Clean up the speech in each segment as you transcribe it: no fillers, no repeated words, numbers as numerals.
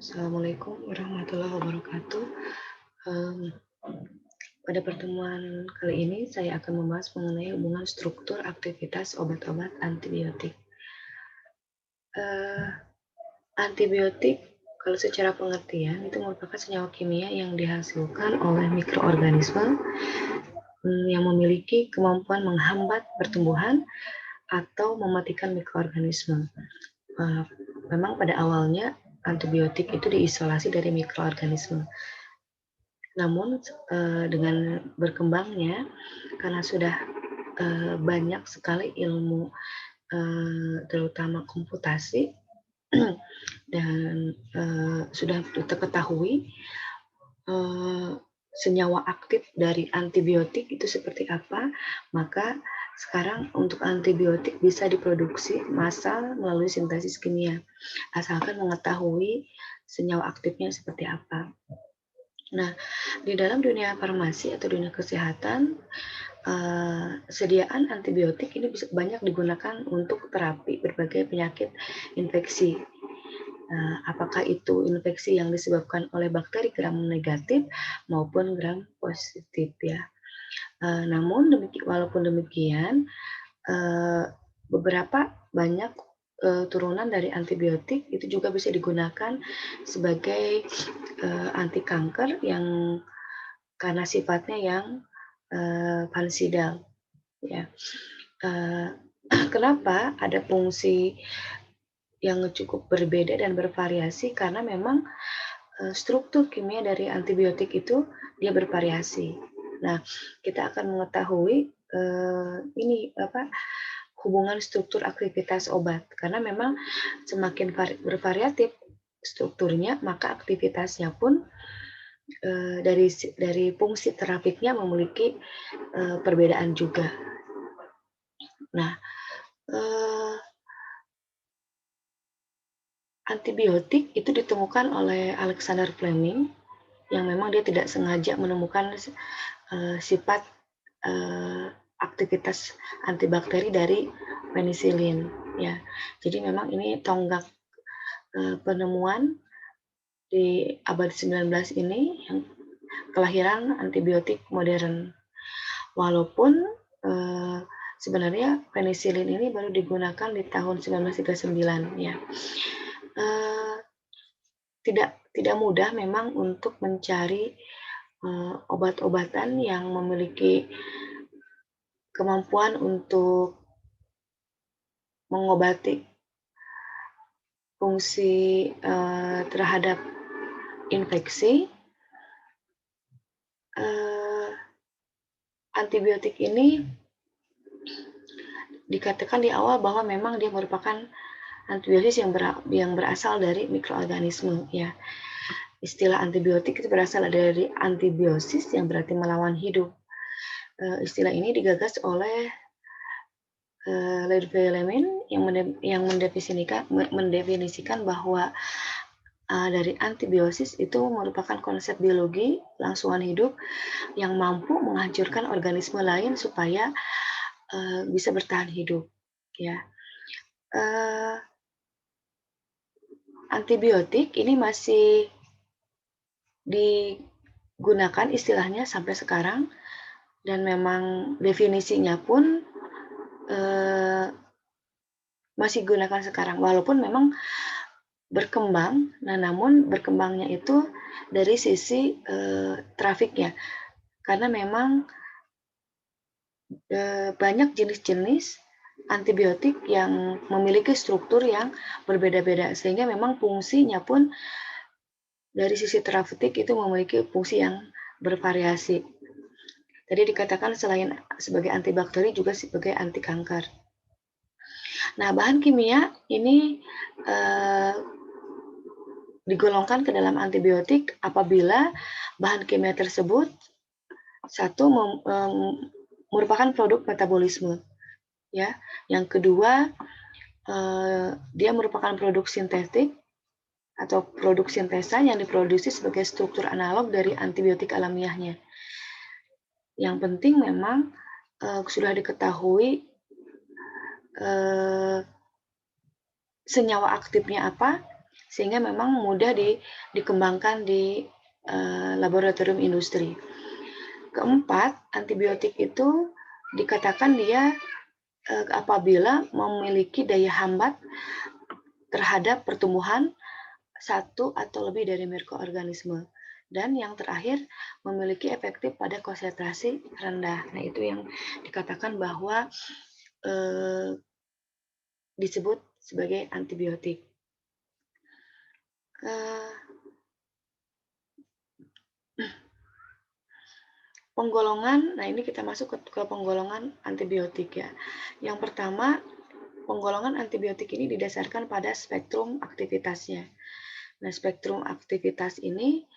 Assalamualaikum warahmatullahi wabarakatuh. Mmm, pada pertemuan kali ini saya akan membahas mengenai hubungan struktur aktivitas obat-obat antibiotik. Eee, Antibiotik kalau secara pengertian itu merupakan senyawa kimia yang dihasilkan oleh mikroorganisme, yang memiliki kemampuan menghambat pertumbuhan atau mematikan mikroorganisme. Eee, Memang pada awalnya antibiotik itu diisolasi dari mikroorganisme. Namun, dengan berkembangnya karena sudah, banyak sekali ilmu, terutama komputasi dan, sudah terketahui, eee, senyawa aktif dari antibiotik itu seperti apa, maka sekarang untuk antibiotik bisa diproduksi massal melalui sintesis kimia, asalkan mengetahui senyawa aktifnya seperti apa. Nah, di dalam dunia farmasi atau dunia kesehatan, sediaan antibiotik ini bisa banyak digunakan untuk terapi berbagai penyakit infeksi. Apakah itu infeksi yang disebabkan oleh bakteri gram negatif maupun gram positif ya. Walaupun demikian, eee, beberapa banyak, turunan dari antibiotik itu juga bisa digunakan sebagai, anti kanker yang karena sifatnya yang, fansidal ya. Eee, Kenapa ada fungsi yang cukup berbeda dan bervariasi karena memang, struktur kimia dari antibiotik itu dia bervariasi. Nah, kita akan mengetahui, ini apa, hubungan struktur aktivitas obat karena memang semakin bervariatif strukturnya, maka aktivitasnya pun, dari fungsi terapiknya memiliki, perbedaan juga. Nah, eee, antibiotik itu ditemukan oleh Alexander Fleming yang memang dia tidak sengaja menemukan sifat, eee, aktivitas antibakteri dari penisilin ya. Jadi memang ini tonggak, penemuan di abad 19 ini yang kelahiran antibiotik modern. Walaupun, eee, sebenarnya penisilin ini baru digunakan di tahun 1939 ya. Eee, tidak mudah memang untuk mencari, obat-obatan yang memiliki kemampuan untuk mengobati fungsi, terhadap infeksi. Eee, Antibiotik ini dikatakan di awal bahwa memang dia merupakan antibiosis yang berasal dari mikroorganisme ya. Istilah antibiotik itu berasal dari antibiosis yang berarti melawan hidup. Istilah ini digagas oleh, Ledvelamine yang mendefinisikan bahwa, dari antibiosis itu merupakan konsep biologi langsungan hidup yang mampu menghancurkan organisme lain supaya, bisa bertahan hidup, ya. Eee, Antibiotik ini masih digunakan istilahnya sampai sekarang dan memang definisinya pun, eee, masih digunakan sekarang walaupun memang berkembang, nah namun berkembangnya itu dari sisi, trafiknya. Karena memang, banyak jenis-jenis antibiotik yang memiliki struktur yang berbeda-beda, sehingga memang fungsinya pun dari sisi terapeutik itu memiliki fungsi yang bervariasi. Tadi dikatakan selain sebagai antibakteri juga sebagai anti kanker. Nah, bahan kimia ini, eee, digolongkan ke dalam antibiotik apabila bahan kimia tersebut satu merupakan produk metabolisme, ya. Yang kedua, dia merupakan produk sintetik atau produk sintesa yang diproduksi sebagai struktur analog dari antibiotik alamiahnya. Yang penting memang, sudah diketahui, eee, senyawa aktifnya apa, sehingga memang mudah dikembangkan di laboratorium industri. Keempat, antibiotik itu dikatakan dia apabila memiliki daya hambat terhadap pertumbuhan satu atau lebih dari mikroorganisme. Dan yang terakhir, memiliki efektif pada konsentrasi rendah. Nah, itu yang dikatakan bahwa disebut sebagai antibiotik. Penggolongan, nah ini kita masuk ke penggolongan antibiotik ya. Yang pertama, penggolongan antibiotik ini didasarkan pada spektrum aktivitasnya. Nah, spektrum aktivitas ini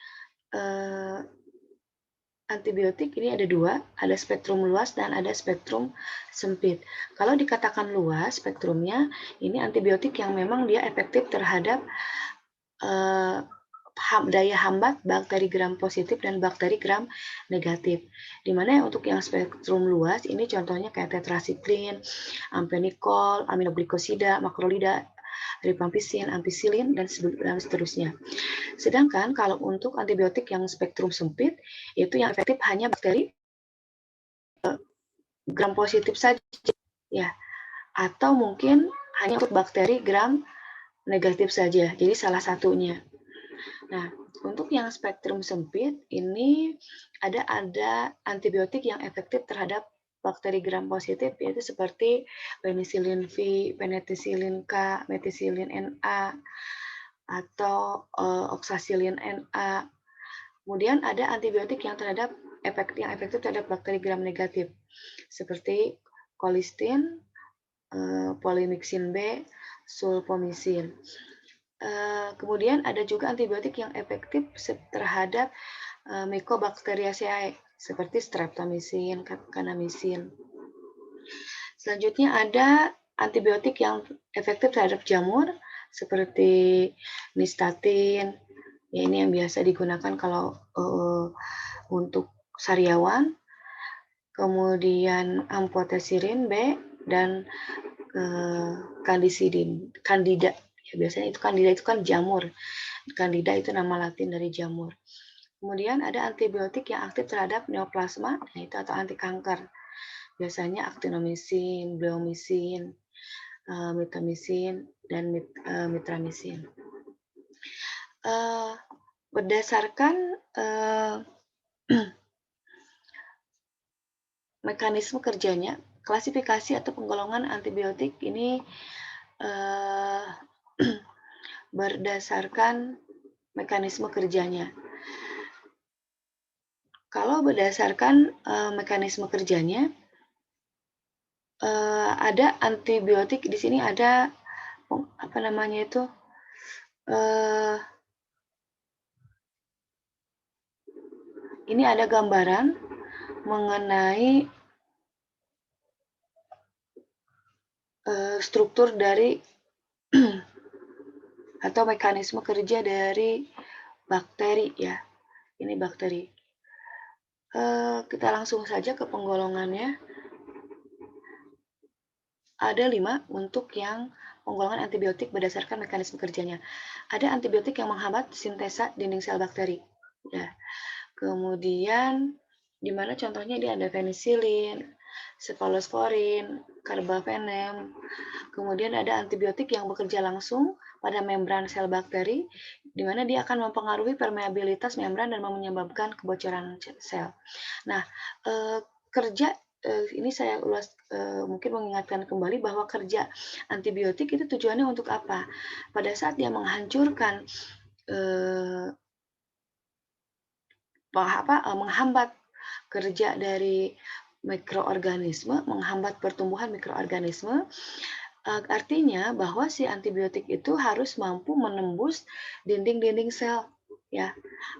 antibiotik ini ada dua, ada spektrum luas dan ada spektrum sempit. Kalau dikatakan luas spektrumnya, ini antibiotik yang memang dia efektif terhadap daya hambat bakteri gram positif dan bakteri gram negatif. Dimana untuk yang spektrum luas ini contohnya kayak tetrasiklin, ampenikol, aminoglikosida, makrolida, rifampicin, ampicillin, dan seterusnya. Sedangkan kalau untuk antibiotik yang spektrum sempit, itu yang efektif hanya bakteri gram positif saja, ya, atau mungkin hanya untuk bakteri gram negatif saja. Jadi salah satunya. Nah, untuk yang spektrum sempit ini ada antibiotik yang efektif terhadap bakteri gram positif yaitu seperti penicillin V, penicillin K, methicillin NA, atau oxacillin NA. Kemudian ada antibiotik yang efektif terhadap bakteri gram negatif seperti colistin, polymyxin B, sulfomycin. Kemudian ada juga antibiotik yang efektif terhadap Mycobacteriaceae seperti streptomycin, kanamycin. Selanjutnya ada antibiotik yang efektif terhadap jamur seperti nystatin. Ya, ini yang biasa digunakan kalau untuk sariawan. Kemudian amphotericin B dan candida. Ya, biasanya itu candida itu kan jamur. Candida itu nama latin dari jamur. Kemudian ada antibiotik yang aktif terhadap neoplasma, nah itu atau anti kanker. Biasanya actinomycin, bleomycin, mitomycin, dan mitramycin. Berdasarkan mekanisme kerjanya, klasifikasi atau penggolongan antibiotik ini berdasarkan mekanisme kerjanya. Kalau berdasarkan mekanisme kerjanya, ada antibiotik di sini ada apa namanya itu? Ini ada gambaran mengenai struktur dari atau mekanisme kerja dari bakteri ya. Ini bakteri. Kita langsung saja ke penggolongannya. Ada 5 untuk yang penggolongan antibiotik berdasarkan mekanisme kerjanya. Ada antibiotik yang menghambat sintesa dinding sel bakteri. Ya. Kemudian di mana contohnya dia ada penicillin, cephalosporin, carbapenem. Kemudian ada antibiotik yang bekerja langsung pada membran sel bakteri, di mana dia akan mempengaruhi permeabilitas membran dan menyebabkan kebocoran sel. Nah, kerja ini saya ulas mungkin mengingatkan kembali bahwa kerja antibiotik itu tujuannya untuk apa? Pada saat dia menghancurkan menghambat kerja dari mikroorganisme, menghambat pertumbuhan mikroorganisme, artinya bahwa si antibiotik itu harus mampu menembus dinding-dinding sel ya,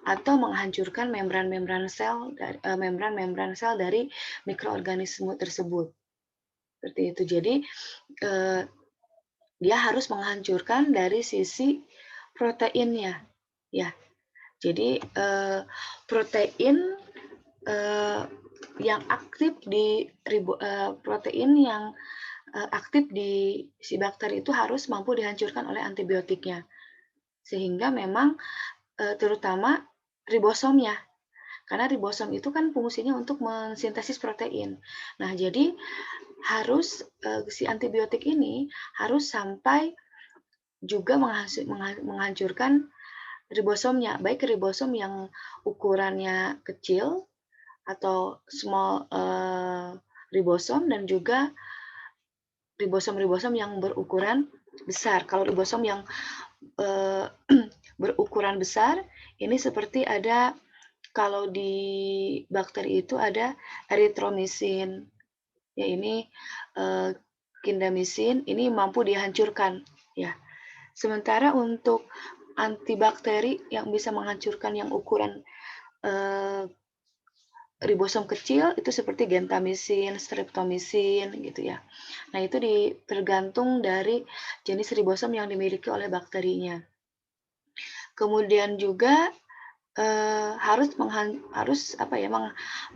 atau menghancurkan membran-membran sel dari mikroorganisme tersebut. Seperti itu. Jadi dia harus menghancurkan dari sisi proteinnya ya. Jadi protein yang aktif di aktif di si bakteri itu harus mampu dihancurkan oleh antibiotiknya. Sehingga memang terutama ribosomnya, karena ribosom itu kan fungsinya untuk mensintesis protein. Nah, jadi harus si antibiotik ini harus sampai juga menghancurkan ribosomnya, baik ribosom yang ukurannya kecil atau small ribosom dan juga ribosom-ribosom yang berukuran besar. Kalau ribosom yang berukuran besar, ini seperti ada kalau di bakteri itu ada eritromisin, ya ini kindamisin, ini mampu dihancurkan, ya. Sementara untuk antibakteri yang bisa menghancurkan yang ukuran ribosom kecil itu seperti gentamisin, streptomisin gitu ya. Nah, itu tergantung dari jenis ribosom yang dimiliki oleh bakterinya. Kemudian juga harus apa ya,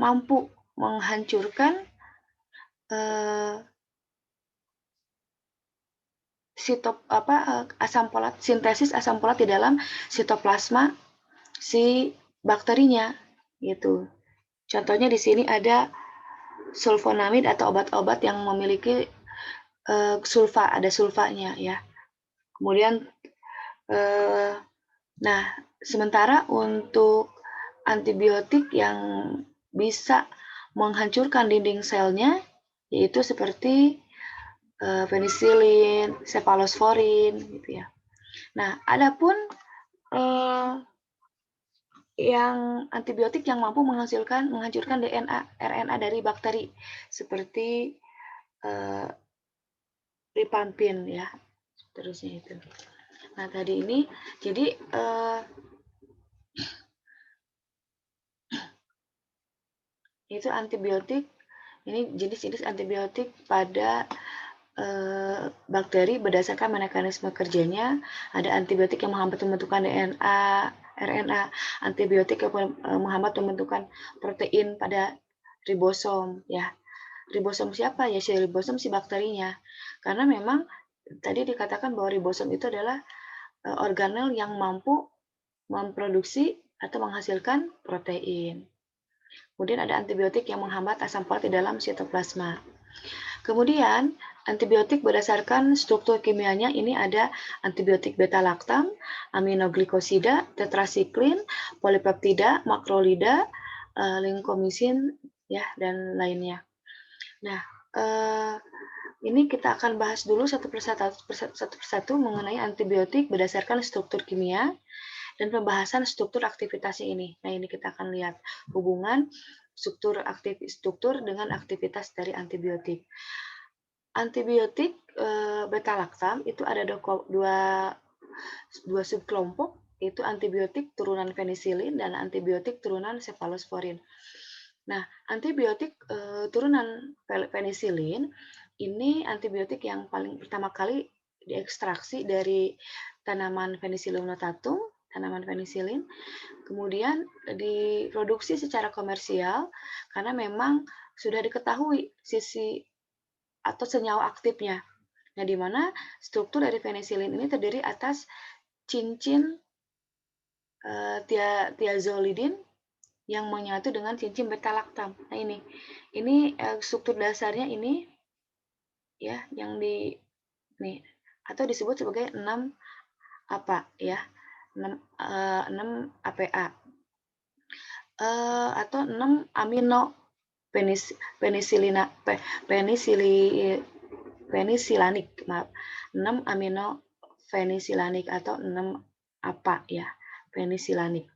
mampu menghancurkan asam folat, sintesis asam folat di dalam sitoplasma si bakterinya gitu. Contohnya di sini ada sulfonamid atau obat-obat yang memiliki sulfa, ada sulfanya ya. Kemudian nah, sementara untuk antibiotik yang bisa menghancurkan dinding selnya yaitu seperti penisilin, cephalosporin gitu ya. Nah, adapun yang antibiotik yang mampu menghancurkan DNA, RNA dari bakteri seperti rifampin ya, seterusnya itu. Nah, tadi ini jadi itu antibiotik, ini jenis-jenis antibiotik pada bakteri berdasarkan mekanisme kerjanya. Ada antibiotik yang menghambat pembentukan DNA, RNA, antibiotik yang menghambat pembentukan protein pada ribosom ya. Ribosom siapa? Ya si ribosom si bakterinya. Karena memang tadi dikatakan bahwa ribosom itu adalah organel yang mampu memproduksi atau menghasilkan protein. Kemudian ada antibiotik yang menghambat asam folat di dalam sitoplasma. Kemudian antibiotik berdasarkan struktur kimianya ini ada antibiotik beta-laktam, aminoglikosida, tetrasiklin, polipeptida, makrolida, linkomisin ya dan lainnya. Nah, ini kita akan bahas dulu satu persatu mengenai antibiotik berdasarkan struktur kimia dan pembahasan struktur aktivitasnya ini. Nah, ini kita akan lihat hubungan struktur dengan aktivitas dari antibiotik. Antibiotik beta-laktam itu ada dua subkelompok, yaitu antibiotik turunan penisilin dan antibiotik turunan cephalosporin. Nah, antibiotik turunan penisilin ini antibiotik yang paling pertama kali diekstraksi dari tanaman Penicillium notatum, tanaman penisilin, kemudian diproduksi secara komersial karena memang sudah diketahui sisi atau senyawa aktifnya. Nah, di mana struktur dari penisilin ini terdiri atas cincin thiazolidin yang menyatu dengan cincin beta-laktam. Nah, ini struktur dasarnya ini ya yang di nih atau disebut sebagai 6 apa ya 6 APA atau 6 amino penisilanik, maaf, 6 amino penisilanik atau 6 APA ya penisilanik.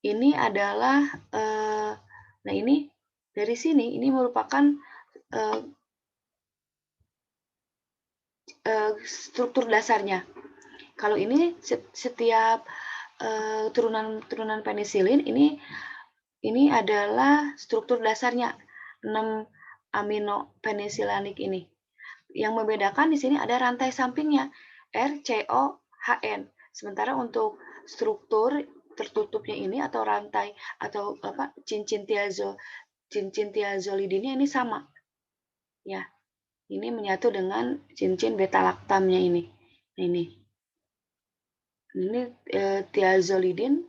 Ini adalah nah ini dari sini ini merupakan struktur dasarnya. Kalau ini setiap turunan penisilin ini adalah struktur dasarnya 6 amino penisilanik ini. Yang membedakan di sini ada rantai sampingnya RCOHN. Sementara untuk struktur tertutupnya ini atau rantai atau cincin thiazolidinnya ini sama. Ya. Ini menyatu dengan cincin beta-laktamnya ini. Nah, ini. Ini thiazolidin.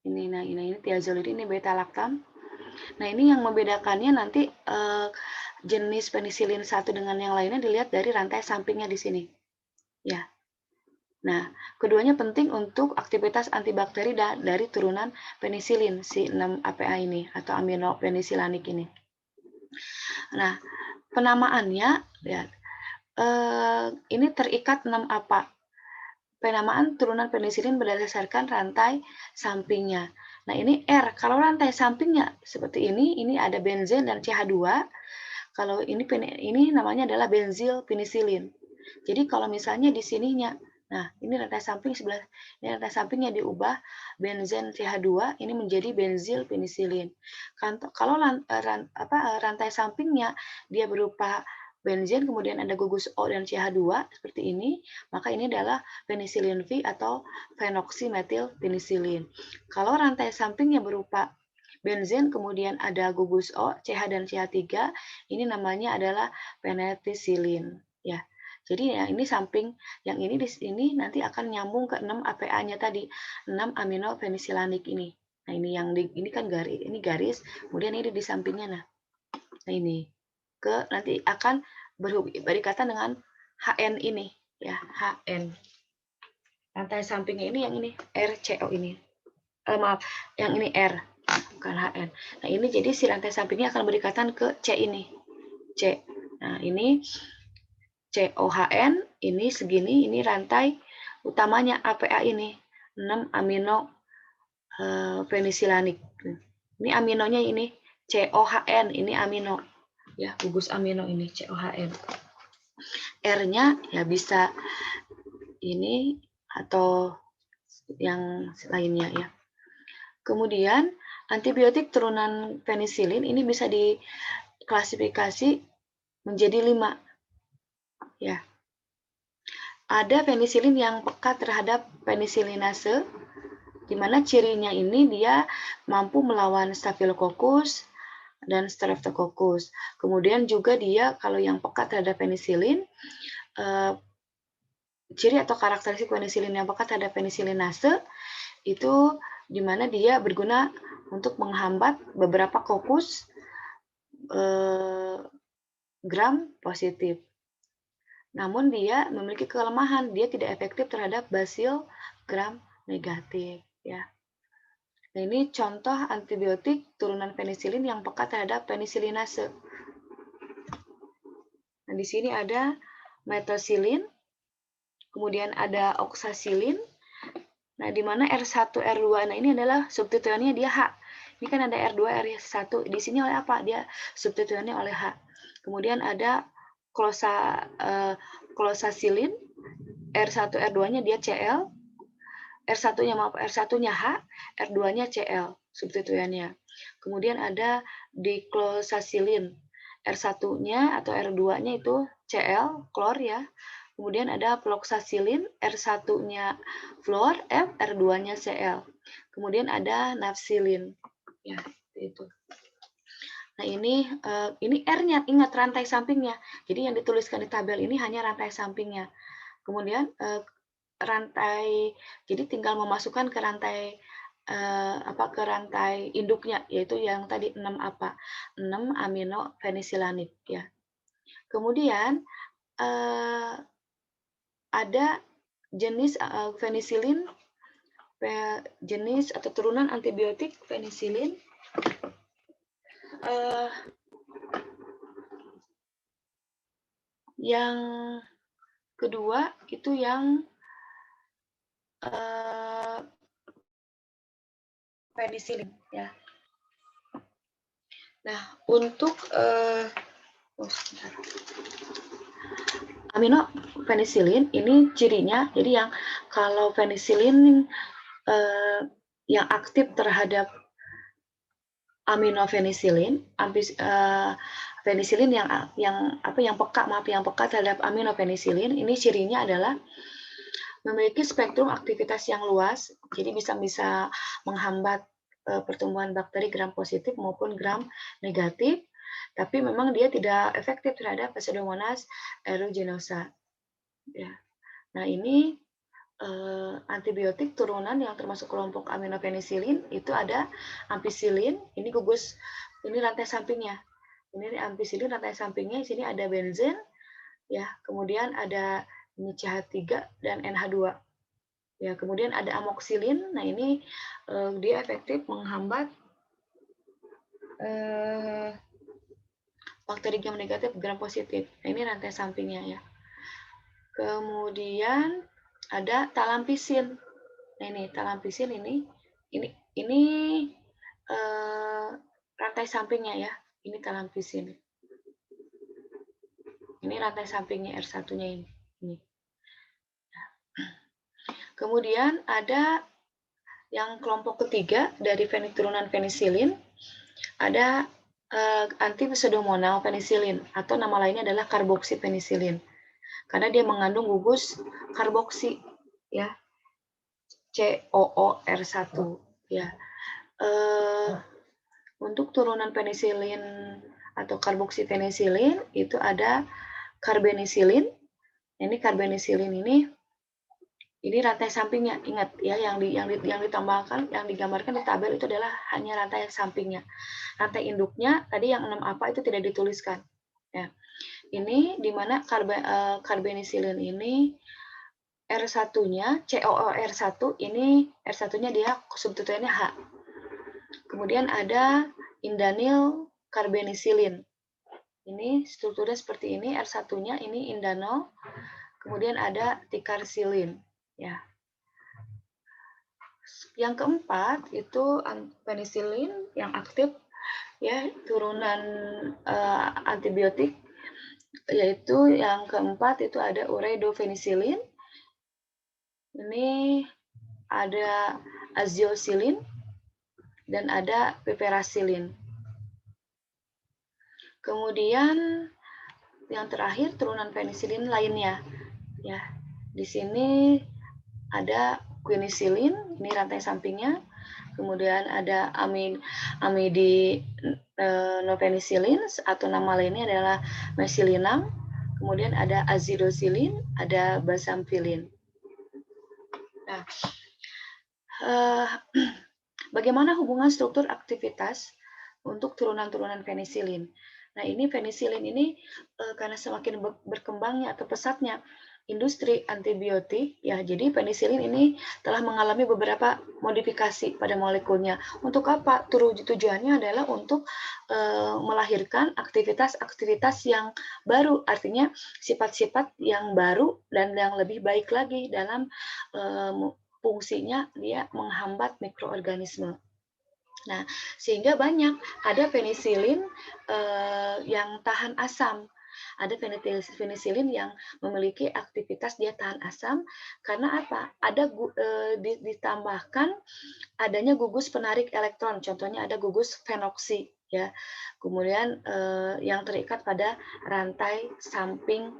Ini thiazolidin, ini beta lactam. Nah, ini yang membedakannya nanti jenis penisilin satu dengan yang lainnya dilihat dari rantai sampingnya di sini. Ya. Nah, keduanya penting untuk aktivitas antibakteri dari turunan penisilin, si 6-APA ini, atau aminopenisilanik ini. Nah, penamaannya, ya, ini terikat 6-APA. Penamaan turunan penisilin berdasarkan rantai sampingnya. Nah, ini R. Kalau rantai sampingnya seperti ini ada benzen dan CH2. Kalau ini namanya adalah benzil penisilin. Jadi kalau misalnya di sininya, nah ini rantai samping sebelah, ini rantai sampingnya diubah benzen CH2 ini menjadi benzil penisilin. Kalau rantai sampingnya dia berupa benzen, kemudian ada gugus O dan CH2 seperti ini, maka ini adalah penisilin V atau phenoxymethyl penisilin. Kalau rantai sampingnya berupa benzen, kemudian ada gugus O, CH dan CH3, ini namanya adalah penetisilin. Ya, jadi ya ini samping yang ini di sini nanti akan nyambung ke 6-APA-nya tadi, 6 aminophenisilanik ini. Nah, ini yang ini kan garis, kemudian ini di sampingnya. Nah ini nanti akan berikatan dengan HN ini, ya, HN. Rantai sampingnya ini yang ini RCO ini. Maaf, yang ini R, bukan HN. Nah, ini jadi si rantai sampingnya akan berikatan ke C ini. C. Nah, ini COHN, ini segini, ini rantai utamanya APA ini. 6 amino penisilanik. Ini aminonya ini COHN, ini amino. Ya, gugus amino ini COHN. R-nya ya bisa ini atau yang lainnya ya. Kemudian antibiotik turunan penisilin ini bisa diklasifikasi menjadi 5. Ya. Ada penisilin yang peka terhadap penisilinase, di mana cirinya ini dia mampu melawan Staphylococcus dan Streptococcus. Kemudian juga dia kalau yang peka terhadap penisilin, ciri atau karakteristik penisilin yang peka terhadap penisilinase itu di mana dia berguna untuk menghambat beberapa kokus gram positif. Namun dia memiliki kelemahan, dia tidak efektif terhadap basil gram negatif. Ya. Nah, ini contoh antibiotik turunan penisilin yang peka terhadap penisilinase. Nah, di sini ada metosilin, kemudian ada oksasilin. Nah, di mana R1, R2, nah ini adalah substituennya dia H. Ini kan ada R2, R1, di sini oleh apa? Dia substituennya oleh H. Kemudian ada klosasilin, R1, R2-nya dia Cl, R1-nya H, R2-nya Cl, substituennya. Kemudian ada diklosasilin, R1-nya atau R2-nya itu Cl, klor ya. Kemudian ada fluoxasilin, R1-nya fluor, F, R2-nya Cl. Kemudian ada nafsilin. Ya, itu. Nah, ini R-nya, ingat rantai sampingnya. Jadi yang dituliskan di tabel ini hanya rantai sampingnya. Kemudian rantai, jadi tinggal memasukkan ke rantai ke rantai induknya, yaitu yang tadi 6 amino penisilanik ya. Kemudian ada jenis penisilin, jenis atau turunan antibiotik penisilin yang kedua itu yang penisilin ya. Nah, untuk amino penisilin ini cirinya, jadi yang kalau penisilin yang aktif terhadap aminopenisilin, penisilin yang peka terhadap aminopenisilin, ini cirinya adalah memiliki spektrum aktivitas yang luas, jadi bisa menghambat pertumbuhan bakteri gram positif maupun gram negatif, tapi memang dia tidak efektif terhadap Pseudomonas aeruginosa. Ya. Nah, ini antibiotik turunan yang termasuk kelompok aminopenisilin itu ada ampicillin, ini gugus, ini rantai sampingnya. Ini ampicillin rantai sampingnya, di sini ada benzen, ya, kemudian ada ini CH3 dan NH2. Ya, kemudian ada amoxicillin. Nah, ini dia efektif menghambat bakteri gram negatif, gram positif. Nah, ini rantai sampingnya ya. Kemudian ada talampisin. Nah, ini talampisin ini rantai sampingnya ya. Ini talampisin. Ini rantai sampingnya R1-nya ini. Kemudian ada yang kelompok ketiga dari turunan penisilin, ada anti pseudomonal penisilin atau nama lainnya adalah karboksipenisilin. Karena dia mengandung gugus karboksi ya. COOR1 ya. Untuk turunan penisilin atau karboksipenisilin itu ada karbenisilin. Ini karbenisilin ini rantai sampingnya. Ingat ya, yang ditambahkan, yang digambarkan di tabel itu adalah hanya rantai sampingnya. Rantai induknya tadi yang 6 apa itu tidak dituliskan. Ya. Ini di mana karbenisilin ini R1-nya, COOR1, ini R1-nya dia substituennya H. Kemudian ada indanyl karbenisilin. Ini strukturnya seperti ini, R1-nya ini indanol. Kemudian ada tikarsilin. Ya. Yang keempat itu penisilin yang aktif ya, turunan antibiotik, yaitu yang keempat itu ada ureidofenisilin. Ini ada aziosillin dan ada piperacillin. Kemudian yang terakhir turunan penisilin lainnya. Ya, di sini ada quinisilin, ini rantai sampingnya. Kemudian ada amidinopenisilin atau nama lainnya adalah mesilinam. Kemudian ada azidosilin, ada basamfilin. Nah, bagaimana hubungan struktur aktivitas untuk turunan-turunan penisilin? Nah, ini penisilin ini karena semakin berkembangnya atau pesatnya industri antibiotik, ya, jadi penisilin ini telah mengalami beberapa modifikasi pada molekulnya. Untuk apa? Tujuannya adalah untuk melahirkan aktivitas-aktivitas yang baru, artinya sifat-sifat yang baru dan yang lebih baik lagi dalam fungsinya dia menghambat mikroorganisme. Nah, sehingga banyak ada penisilin yang tahan asam. Ada penisilin yang memiliki aktivitas dia tahan asam karena apa? Ada ditambahkan adanya gugus penarik elektron. Contohnya ada gugus fenoksi ya. Kemudian yang terikat pada rantai samping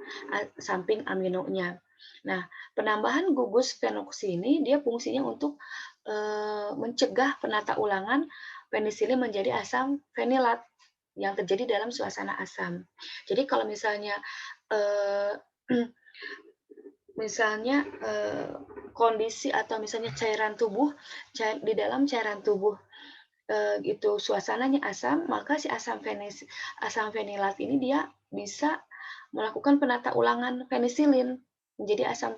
aminonya. Nah, penambahan gugus fenoksi ini dia fungsinya untuk mencegah penata ulangan penisilin menjadi asam fenilat yang terjadi dalam suasana asam. Jadi kalau misalnya kondisi atau misalnya cairan tubuh di dalam cairan tubuh itu suasananya asam, maka si asam fenilat ini dia bisa melakukan penata ulangan penisilin menjadi asam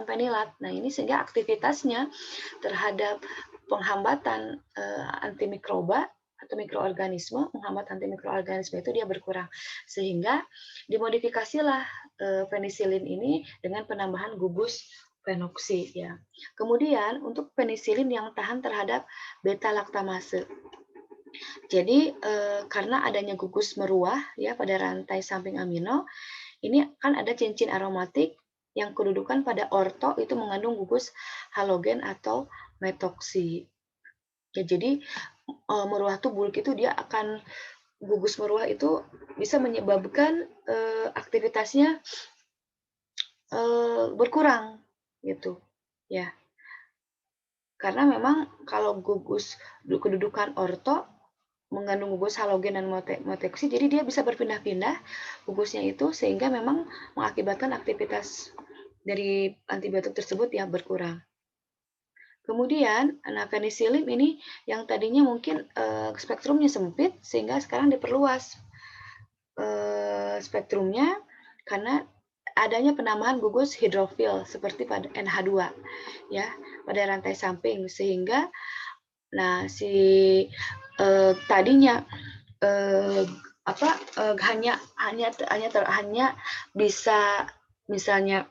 fenilat. Nah, ini sehingga aktivitasnya terhadap penghambatan antimikroba atau mikroorganisme, menghambat antimikroorganisme itu dia berkurang. Sehingga dimodifikasilah penisilin ini dengan penambahan gugus fenoksi ya. Kemudian untuk penisilin yang tahan terhadap beta laktamase. Jadi karena adanya gugus meruah ya pada rantai samping amino, ini kan ada cincin aromatik yang kedudukan pada orto itu mengandung gugus halogen atau metoksi. Ya, jadi meruah tubul itu dia akan gugus meruah itu bisa menyebabkan aktivitasnya berkurang gitu ya. Karena memang kalau gugus kedudukan orto mengandung gugus halogen dan metoksi, jadi dia bisa berpindah-pindah gugusnya itu sehingga memang mengakibatkan aktivitas dari antibiotik tersebut ya berkurang. Kemudian, nah penisilin ini yang tadinya mungkin, spektrumnya sempit sehingga sekarang diperluas, spektrumnya karena adanya penambahan gugus hidrofil seperti pada NH2 ya, pada rantai samping sehingga nah si, tadinya, eee, apa, hanya bisa misalnya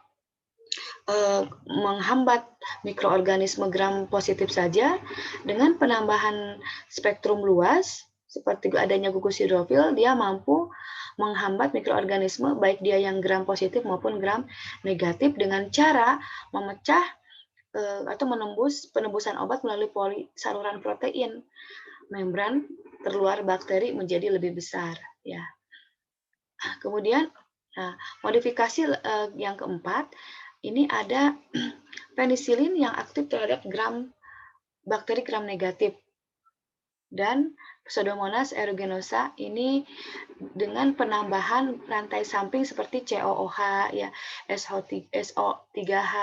menghambat mikroorganisme gram positif saja, dengan penambahan spektrum luas, seperti adanya gugus hidrofil, dia mampu menghambat mikroorganisme, baik dia yang gram positif maupun gram negatif, dengan cara memecah atau penembusan obat melalui saluran protein, membran terluar bakteri menjadi lebih besar. Ya. Kemudian, nah, modifikasi yang keempat, ini ada penisilin yang aktif terhadap bakteri gram negatif dan Pseudomonas aeruginosa ini dengan penambahan rantai samping seperti COOH, ya, SO3H,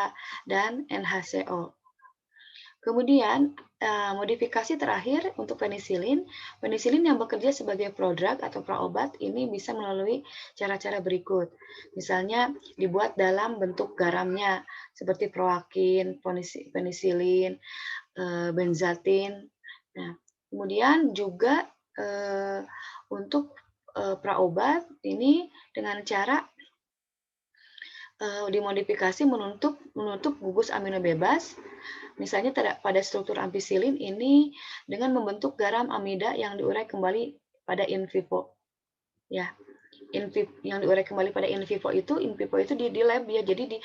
dan NHCO. Kemudian, modifikasi terakhir untuk penisilin yang bekerja sebagai prodrug atau praobat ini bisa melalui cara-cara berikut. Misalnya dibuat dalam bentuk garamnya seperti proakin, penisilin, benzatin. Nah, kemudian juga untuk praobat ini dengan cara dimodifikasi menutup gugus amino bebas, misalnya pada struktur ampicillin ini dengan membentuk garam amida yang diurai kembali pada in vivo. Ya, yang diurai kembali pada in vivo itu di lab ya, jadi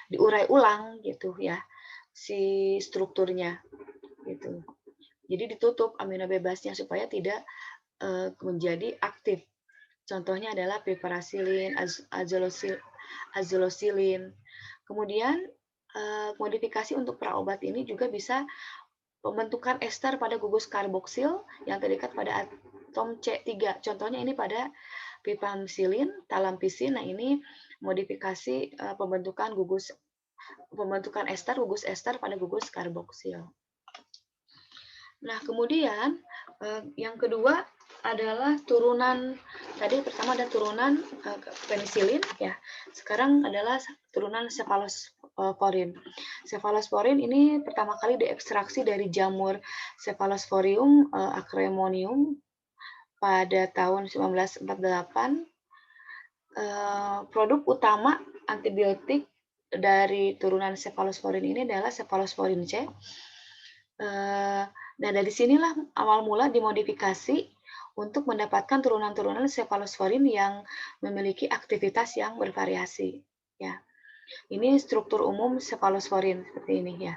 diurai ulang gitu ya, si strukturnya gitu. Jadi ditutup amino bebasnya supaya tidak menjadi aktif. Contohnya adalah piperacillin, azoxystrobin. Kemudian modifikasi untuk praobat ini juga bisa pembentukan ester pada gugus karboksil yang terikat pada atom C3. Contohnya ini pada piperacillin, talampisin. Nah, ini modifikasi pembentukan gugus ester pada gugus karboksil. Nah, kemudian yang kedua adalah turunan, tadi pertama ada turunan penisilin ya. Sekarang adalah turunan cephalosporin. Cephalosporin ini pertama kali diekstraksi dari jamur Cephalosporium acremonium pada tahun 1948. Produk utama antibiotik dari turunan cephalosporin ini adalah cephalosporin C. Nah, dari sinilah awal mula dimodifikasi untuk mendapatkan turunan-turunan cephalosporin yang memiliki aktivitas yang bervariasi. Ya, ini struktur umum cephalosporin seperti ini ya.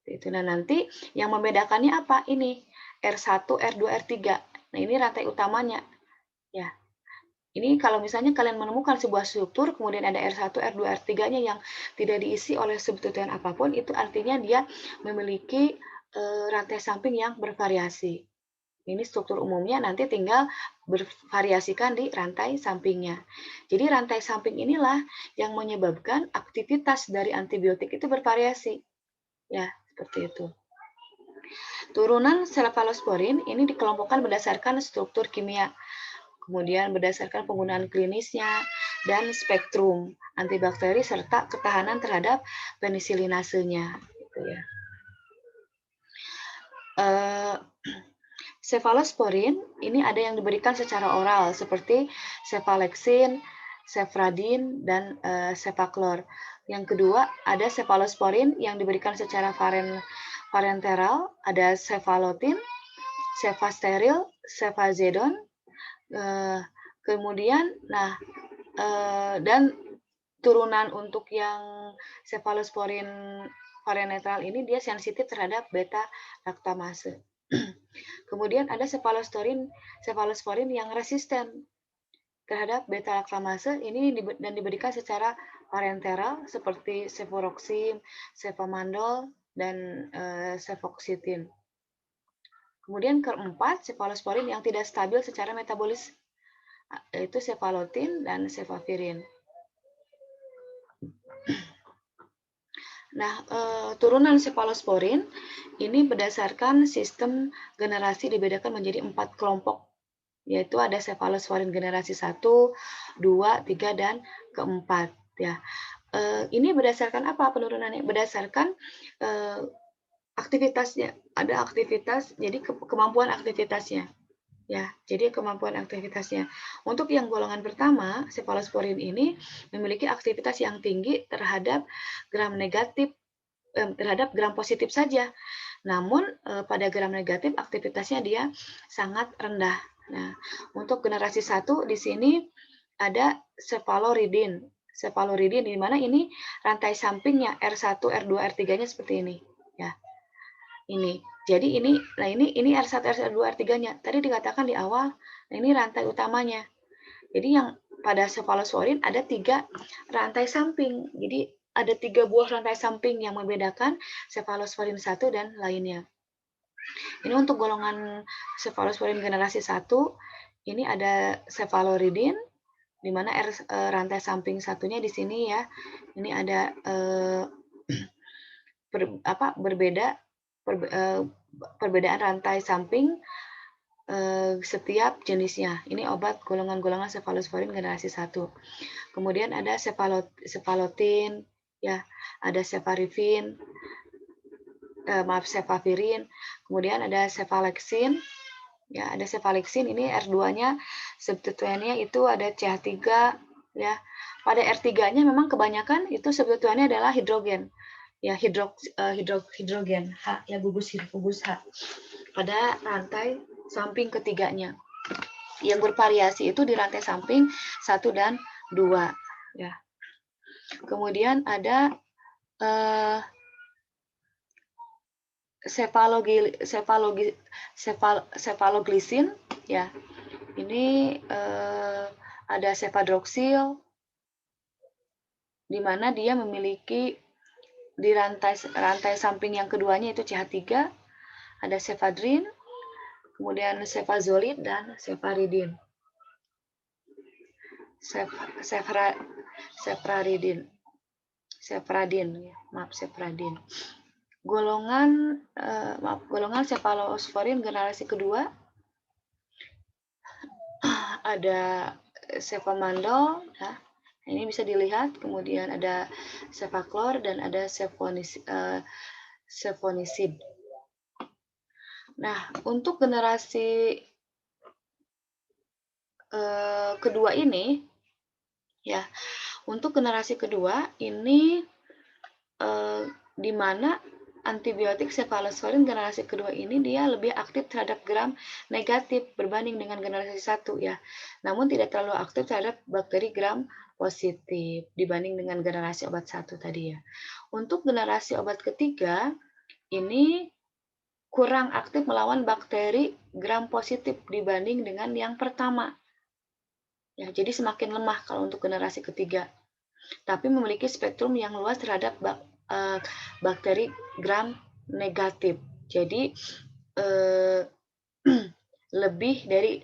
Itu. Nah, nanti yang membedakannya apa? Ini R1, R2, R3. Nah, ini rantai utamanya. Ya. Ini kalau misalnya kalian menemukan sebuah struktur, kemudian ada R1, R2, R3-nya yang tidak diisi oleh substituen apapun, itu artinya dia memiliki rantai samping yang bervariasi. Ini struktur umumnya, nanti tinggal bervariasikan di rantai sampingnya. Jadi rantai samping inilah yang menyebabkan aktivitas dari antibiotik itu bervariasi. Ya, seperti itu. Turunan cephalosporin ini dikelompokkan berdasarkan struktur kimia, kemudian berdasarkan penggunaan klinisnya, dan spektrum antibakteri serta ketahanan terhadap penisilinasenya. Gitu ya. Cephalosporin ini ada yang diberikan secara oral seperti cefalexin, cefradin, dan cefaklor. Yang kedua ada cephalosporin yang diberikan secara parenteral, ada cefalotin, cefasteril, cefazedon. Kemudian, dan turunan untuk yang cephalosporin parenteral ini dia sensitif terhadap beta laktamase. Kemudian ada cephalosporin yang resisten terhadap beta laktamase ini dan diberikan secara parenteral seperti cefuroxim, cefamandol, dan cefoxitin. Kemudian keempat, cephalosporin yang tidak stabil secara metabolis, yaitu cefalotin dan cefavirin. Nah, turunan cepphalosporin ini berdasarkan sistem generasi dibedakan menjadi 4 kelompok, yaitu ada cepphalosporin generasi 1, 2, 3, dan keempat, ya. Ini berdasarkan apa penurunannya? Berdasarkan, eee, aktivitasnya, ada aktivitas, jadi kemampuan aktivitasnya. Ya, jadi kemampuan aktivitasnya. Untuk yang golongan pertama, cepphalosporin ini memiliki aktivitas yang tinggi terhadap gram negatif, terhadap gram positif saja. Namun, pada gram negatif aktivitasnya dia sangat rendah. Nah, untuk generasi 1 di sini ada cephaloridin. Cephaloridin di mana ini rantai sampingnya R1, R2, R3-nya seperti ini, ya. Ini. Jadi ini R1, R2, R3-nya. Tadi dikatakan di awal, nah ini rantai utamanya. Jadi yang pada cepphalosporin ada 3 rantai samping. Jadi ada 3 buah rantai samping yang membedakan cepphalosporin 1 dan lainnya. Ini untuk golongan cepphalosporin generasi 1, ini ada cephaloridin, di mana rantai samping satunya di sini ya. Ini ada berbeda perbedaan rantai samping setiap jenisnya. Ini obat golongan-golongan cepphalosporin generasi 1. Kemudian ada cephalotin, ya, ada cefarivin, cefavirin, kemudian ada cefalexin, ya, ada cefalexin, ini R2-nya substituennya itu ada CH3, ya. Pada R3-nya memang kebanyakan itu substituennya adalah hidrogen. Ya, hidrogen H, ya, gugus H. Pada rantai samping ketiganya. Yang bervariasi itu di rantai samping 1 dan 2, ya. Kemudian ada cephaloglisin, ya. Ini ada cefadroxil, di mana dia memiliki di rantai samping yang keduanya itu CH3, ada cefadrin, kemudian cefazolid dan cefaridin. Cefradin. Golongan cephalosporin generasi kedua ada cefamandol, ya. Ini bisa dilihat, kemudian ada cefaclor dan ada cefonisid. Nah, untuk generasi kedua ini, ya, untuk generasi kedua ini di mana antibiotik cephalosporin generasi kedua ini dia lebih aktif terhadap gram negatif berbanding dengan generasi 1, ya. Namun tidak terlalu aktif terhadap bakteri gram positif dibanding dengan generasi obat 1 tadi, ya. Untuk generasi obat ketiga ini kurang aktif melawan bakteri gram positif dibanding dengan yang pertama. Ya, jadi semakin lemah kalau untuk generasi ketiga. Tapi memiliki spektrum yang luas terhadap bakteri gram negatif. Jadi lebih dari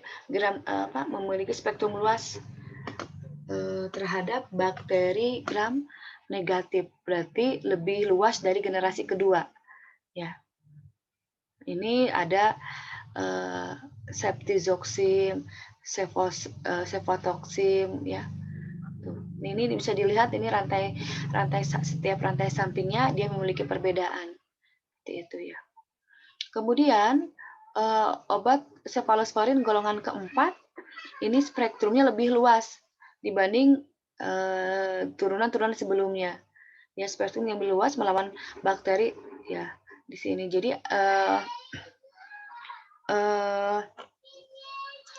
memiliki spektrum luas terhadap bakteri gram negatif. Berarti lebih luas dari generasi kedua. Ya. Ini ada ceftriaxone, cefotoxim, ya. Ini bisa dilihat, ini setiap rantai sampingnya dia memiliki perbedaan. Seperti itu, ya. Kemudian obat cephalosporin golongan keempat ini spektrumnya lebih luas dibanding turunan-turunan sebelumnya. Ya, spektrum yang lebih luas melawan bakteri, ya, di sini. Jadi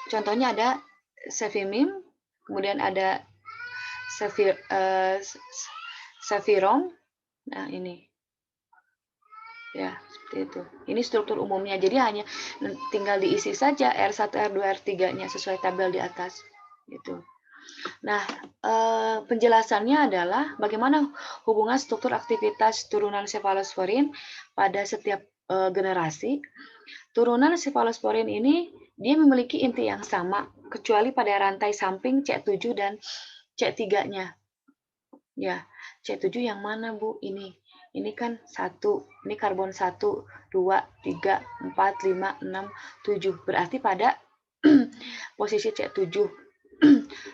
contohnya ada cefimim, kemudian ada cefirom. Nah, ini. Ya, seperti itu. Ini struktur umumnya. Jadi hanya tinggal diisi saja R1, R2, R3-nya sesuai tabel di atas. Gitu. Nah, penjelasannya adalah bagaimana hubungan struktur aktivitas turunan cephalosporin pada setiap generasi. Turunan cephalosporin ini dia memiliki inti yang sama, kecuali pada rantai samping C7 dan C3-nya. Ya, C7 yang mana, Bu? Ini. Ini kan 1, ini karbon 1, 2, 3, 4, 5, 6, 7. Berarti pada posisi C7.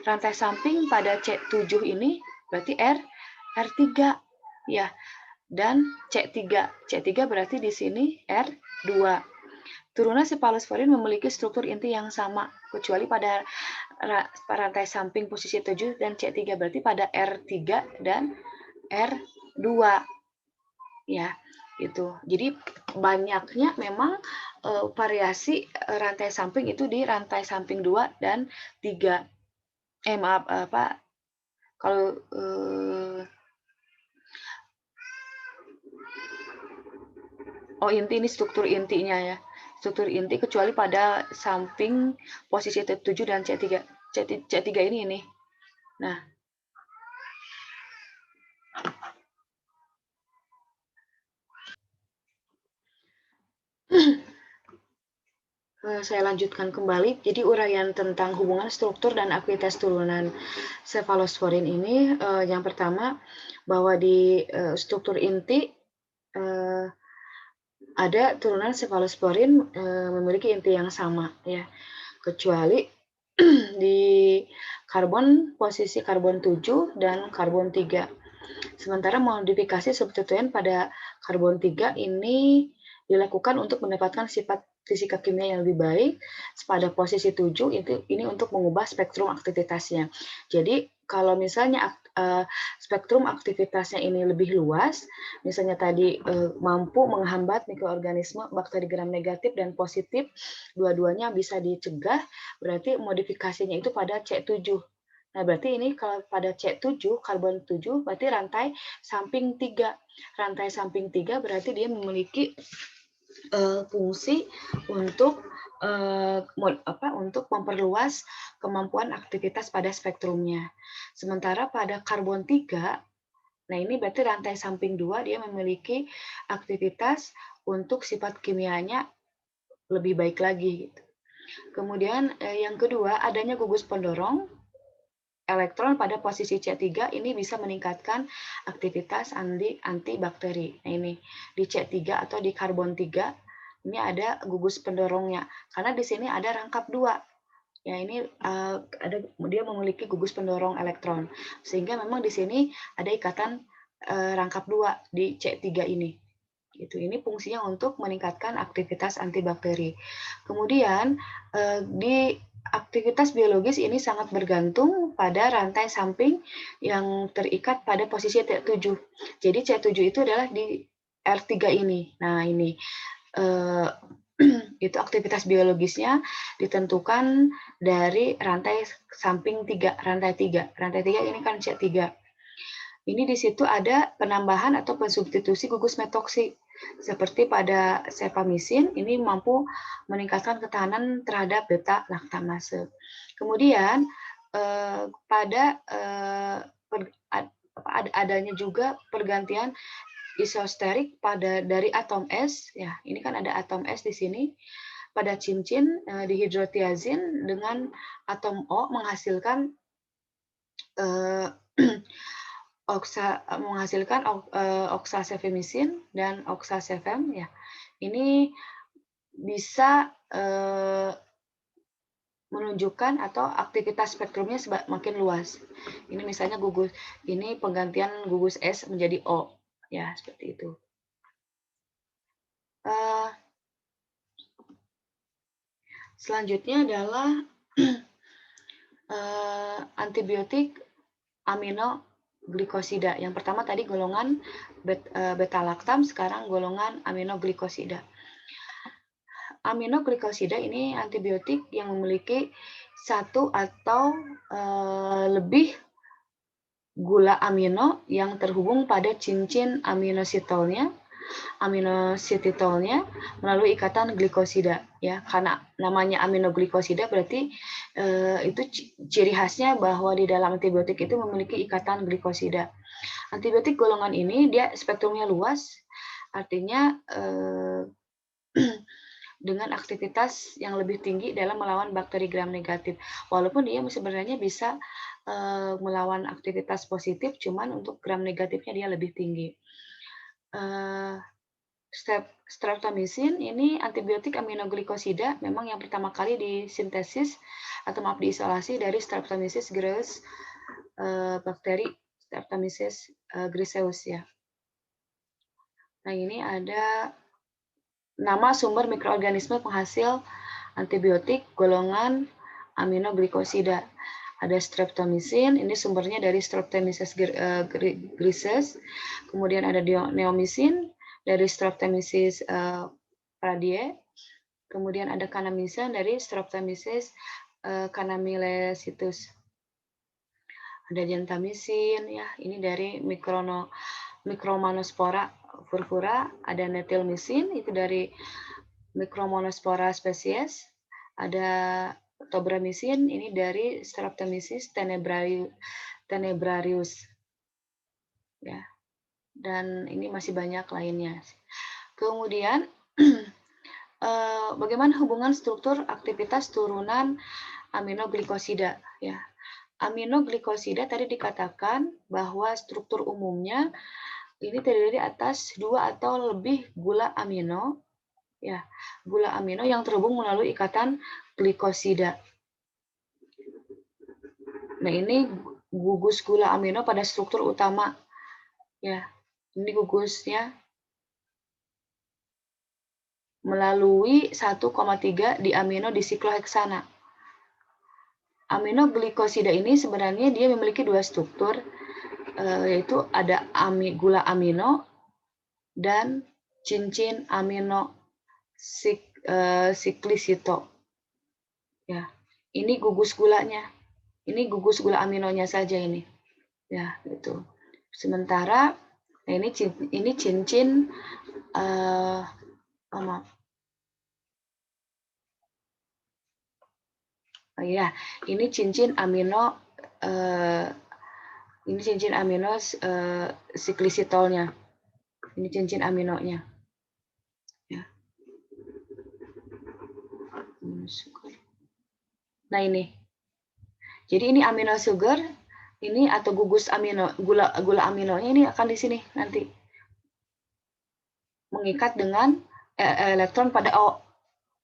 Rantai samping pada C7 ini berarti R3 ya. Dan C3. C3 berarti di sini R2. Turunan sefalosforin memiliki struktur inti yang sama kecuali pada rantai samping posisi 7 dan C3 berarti pada R3 dan R2 ya. Itu. Jadi banyaknya memang variasi rantai samping itu di rantai samping 2 dan 3. Maaf apa kalau inti ini struktur intinya ya. Struktur inti kecuali pada samping posisi T7 dan C3. C3 ini. Nah, saya lanjutkan kembali. Jadi uraian tentang hubungan struktur dan aktivitas turunan sefalosforin ini yang pertama bahwa di struktur inti ada turunan sefalosforin memiliki inti yang sama ya. Kecuali di posisi karbon 7 dan karbon 3. Sementara modifikasi substituen pada karbon 3 ini dilakukan untuk mendapatkan sifat fisika kimia yang lebih baik. Pada posisi 7 ini untuk mengubah spektrum aktivitasnya. Jadi kalau misalnya spektrum aktivitasnya ini lebih luas, misalnya tadi mampu menghambat mikroorganisme bakteri gram negatif dan positif, dua-duanya bisa dicegah, berarti modifikasinya itu pada C7. Nah, berarti ini kalau pada C7, karbon 7, berarti rantai samping 3. Rantai samping 3 berarti dia memiliki fungsi untuk untuk memperluas kemampuan aktivitas pada spektrumnya. Sementara pada karbon 3, nah ini berarti rantai samping 2 dia memiliki aktivitas untuk sifat kimianya lebih baik lagi. Gitu. Kemudian yang kedua, adanya gugus pendorong elektron pada posisi C3 ini bisa meningkatkan aktivitas antibakteri. Nah ini di C3 atau di karbon 3 ini ada gugus pendorongnya karena di sini ada rangkap 2. Ya ini dia memiliki gugus pendorong elektron sehingga memang di sini ada ikatan rangkap 2 di C3 ini. Ini fungsinya untuk meningkatkan aktivitas antibakteri. Kemudian di aktivitas biologis ini sangat bergantung pada rantai samping yang terikat pada posisi C7. Jadi C7 itu adalah di R3 ini. Nah, ini itu aktivitas biologisnya ditentukan dari rantai samping 3, rantai 3. Rantai 3 ini kan C3. Ini di situ ada penambahan atau pensubstitusi gugus metoksi. Seperti pada sevamisin, ini mampu meningkatkan ketahanan terhadap beta laktamase. Kemudian adanya juga pergantian isosterik dari atom S, ya ini kan ada atom S di sini. Pada cincin dihidrotiazin dengan atom O menghasilkan oksasevamisin dan oksasevem ya. Ini bisa menunjukkan atau aktivitas spektrumnya semakin luas. Ini misalnya ini penggantian gugus S menjadi O ya, seperti itu. Selanjutnya adalah antibiotik aminoglikosida. Yang pertama tadi golongan beta-laktam, sekarang golongan aminoglikosida. Aminoglikosida ini antibiotik yang memiliki satu atau lebih gula amino yang terhubung pada cincin aminositolnya melalui ikatan glikosida ya. Karena namanya aminoglikosida berarti itu ciri khasnya bahwa di dalam antibiotik itu memiliki ikatan glikosida. Antibiotik golongan ini dia spektrumnya luas, artinya dengan aktivitas yang lebih tinggi dalam melawan bakteri gram negatif. Walaupun dia sebenarnya bisa melawan aktivitas positif, cuman untuk gram negatifnya dia lebih tinggi. Streptomycin ini antibiotik aminoglikosida, memang yang pertama kali disintesis atau maaf diisolasi dari Streptomyces graeus, bakteri Streptomyces griseus ya. Nah, ini ada nama sumber mikroorganisme penghasil antibiotik golongan aminoglikosida. Ada Streptomycin, ini sumbernya dari Streptomyces griseus. Kemudian ada neomycin dari Streptomyces pradie. Kemudian ada kanamycin dari Streptomyces canamycetius. Ada gentamicin ya, ini dari Micromanospora purpura. Ada netilmicin, itu dari Micromanospora species. Ada tobramycin, ini dari Streptomyces tenebrarius. Ya. Dan ini masih banyak lainnya. Kemudian bagaimana hubungan struktur aktivitas turunan aminoglikosida ya. Aminoglikosida tadi dikatakan bahwa struktur umumnya ini terdiri atas 2 atau lebih gula amino ya. Gula amino yang terhubung melalui ikatan glikosida. Nah, ini gugus gula amino pada struktur utama ya. Ini gugusnya melalui 1,3 diamino disikloheksana. Aminoglikosida ini sebenarnya dia memiliki 2 struktur, yaitu ada gula amino dan cincin amino siklisito. Ya, ini gugus gulanya. Ini gugus gula aminonya saja ini. Ya, itu. Sementara nah ini cincin ini cincin amino siklisitolnya. Ini cincin aminonya. Ya. Nah, ini. Jadi ini amino sugar, ini atau gugus amino, gula aminonya ini akan di sini nanti. Mengikat dengan elektron pada O.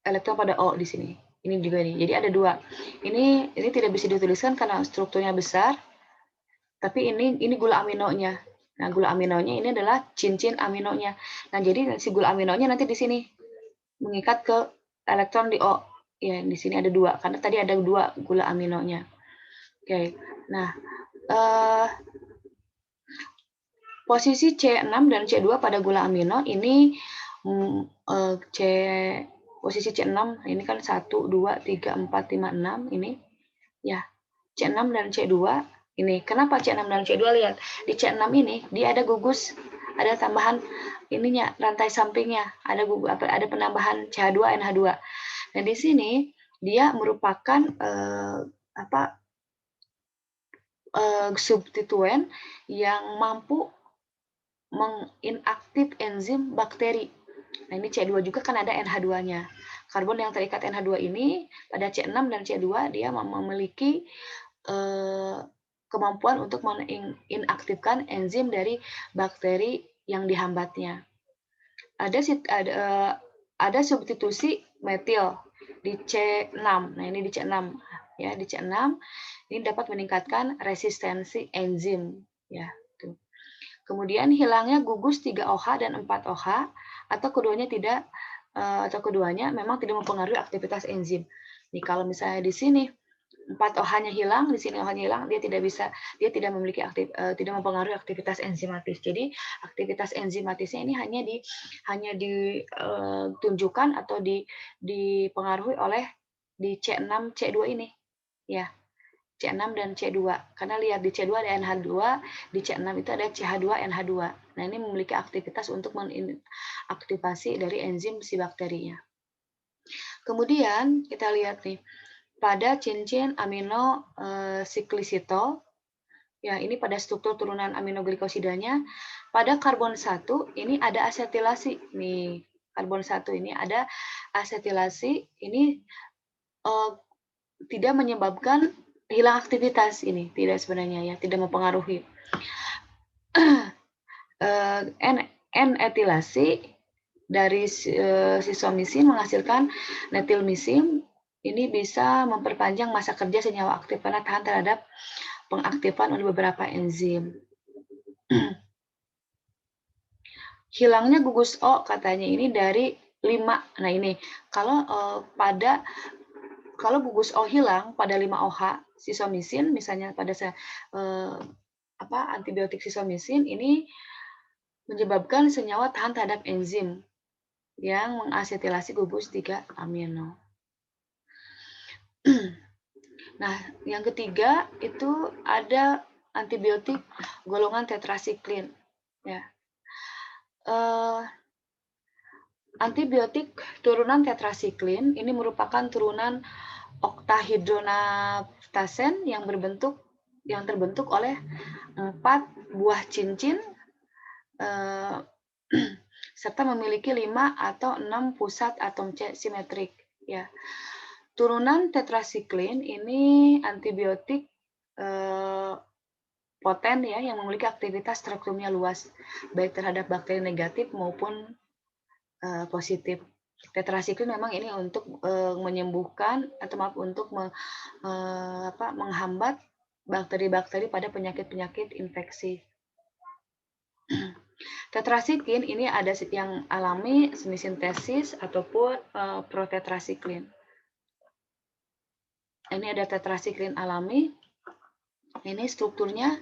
Elektron pada O di sini. Ini juga nih. Jadi ada 2. Ini tidak bisa dituliskan karena strukturnya besar. Tapi ini gula aminonya. Nah, gula aminonya ini adalah cincin aminonya. Nah, jadi si gula aminonya nanti di sini mengikat ke elektron di O. Ya, di sini ada 2 karena tadi ada 2 gula aminonya. Oke. Nah, posisi C6 dan C2 pada gula amino ini posisi C6 ini kan 1 2 3 4 5 6 ini ya. C6 dan C2 ini. Kenapa C6 dan C2? Lihat. Di C6 ini dia ada gugus, ada tambahan ininya, rantai sampingnya, ada penambahan CH2 NH2. Nah, di sini dia merupakan substituen yang mampu menginaktif enzim bakteri. Nah, ini C2 juga kan ada NH2-nya. Karbon yang terikat NH2 ini pada C6 dan C2 dia memiliki kemampuan untuk menginaktifkan enzim dari bakteri yang dihambatnya. Ada substitusi metil di C6. Nah, ini di C6 ya, di C6 ini dapat meningkatkan resistensi enzim ya. Tuh. Kemudian hilangnya gugus 3OH dan 4OH atau keduanya memang tidak mempengaruhi aktivitas enzim. Nih, kalau misalnya di sini 4OH-nya hilang, di sini OH-nya hilang, dia tidak memiliki tidak mempengaruhi aktivitas enzimatis. Jadi aktivitas enzimatisnya ini hanya ditunjukkan atau dipengaruhi oleh di C6 C2 ini. Ya. C6 dan C2. Karena lihat di C2 ada NH2, di C6 itu ada CH2NH2. Nah, ini memiliki aktivitas untuk mengaktifasi dari enzim si bakterinya. Kemudian kita lihat nih pada cincin amino siklisitol. Ya, ini pada struktur turunan aminoglycosidanya. Pada karbon 1 ini ada asetilasi. Nih, karbon 1 ini ada asetilasi. Ini tidak menyebabkan hilang aktivitas ini, tidak sebenarnya ya, tidak mempengaruhi. N-etilasi dari sisomisin menghasilkan netilmisin. Ini bisa memperpanjang masa kerja senyawa aktif karena tahan terhadap pengaktifan oleh beberapa enzim. Hilangnya gugus O katanya ini dari 5. Nah ini kalau kalau gugus O hilang pada 5-OH sisomisin, misalnya pada antibiotik sisomisin, ini menyebabkan senyawa tahan terhadap enzim yang mengasetilasi gugus 3 amino. Nah, yang ketiga itu ada antibiotik golongan tetrasiklin. Ya. Antibiotik turunan tetrasiklin ini merupakan turunan oktahidronaftasen yang terbentuk oleh 4 buah cincin serta memiliki 5 atau 6 pusat atom C simetrik. Ya. Turunan tetrasiklin ini antibiotik poten ya yang memiliki aktivitas strukturnya luas baik terhadap bakteri negatif maupun positif. Tetrasiklin memang ini untuk menyembuhkan untuk menghambat bakteri-bakteri pada penyakit-penyakit infeksi. Tetrasiklin ini ada yang alami semisintesis ataupun protetrasiklin. Ini ada tetrasiklin alami. Ini strukturnya,